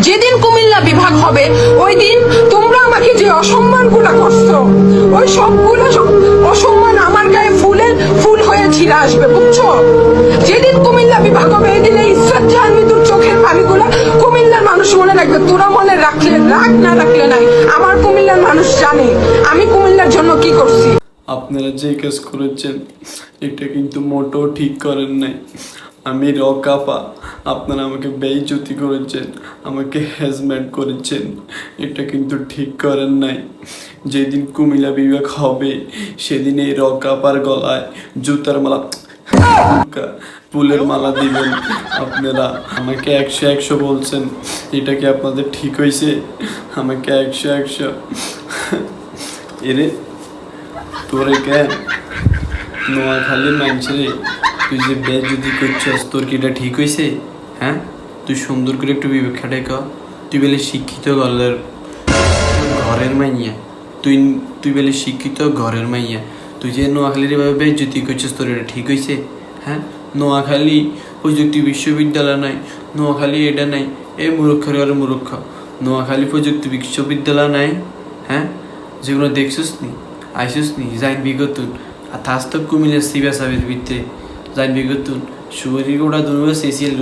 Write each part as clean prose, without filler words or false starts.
যেদিন কুমিল্লা বিভাগ হবে ওই দিন তোমরা আমাকে যে অসম্মানগুলো করছো ওই সবগুলো অসম্মান আমার গায়ে ফুল হয়ে ছিঁড়ে আসবে, বুঝছো? যেদিন কুমিল্লা বিভাগ হবে এই দিনে ইসরাত জাহান মৃত্যুর চোখের পানিগুলো কুমিল্লার মানুষ মনে রাখবে। তোরা মনে রাখলে রাখ, না রাখলে নাই, আমার কুমিল্লার মানুষ জানে আমি কুমিল্লার জন্য কি করছি। আপনারা যে কাজ করেছেন এটা কিন্তু মোটেও ঠিক করেন নাই। আমি রকাপা, আপনারা আমাকে বেইজ্জতি করেছেন, আমাকে হ্যাজমেন্ট করেছেন, এটা কিন্তু ঠিক করেন নাই। যেদিন কুমিল্লা বিভাগ হবে সেদিন এই রকাপার গলায় জুতার মালা, ফুলের মালা দিবেন। আপনারা আমাকে 100 বলছেন, এটা কি আপনাদের ঠিক হয়েছে? আমাকে 100 এরে তোরে কেন নোয়াখালীর মানুষরে তুই যে বেজ্জতি করছিস, তোর কি এটা ঠিক হয়েছে? হ্যাঁ, তুই সুন্দর করে একটু বিবেক্ষাটা কর। তুই বেলে শিক্ষিত ঘরের মাইয়া, তুই বেলে শিক্ষিত ঘরের মাইয়া, তুই যে নোয়াখালীর এভাবে বেজ্জতি করছিস, তোর এটা ঠিক হয়েছে? হ্যাঁ, নোয়াখালী প্রযুক্তি বিশ্ববিদ্যালয় নাই, নোয়াখালী এটা নাই, এই মূর্খের আর মূর্খ। নোয়াখালী প্রযুক্তি বিশ্ববিদ্যালয় নাই, হ্যাঁ, যেগুলো দেখছিস নি, আইসিস নি, যাইন বিগতুন আর থাস তো কুমিল্লার সিবা সাবের ভিতরে যাইন বিগতুন সুরি গোটা দুর্বে শেষিয়াল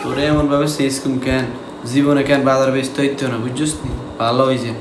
তোরা এমন ভাবে শেষ কুম কেন জীবনে কেন বাজার ব্যস্ত হইতে না, বুঝছিস নি? ভালো হয়েছে।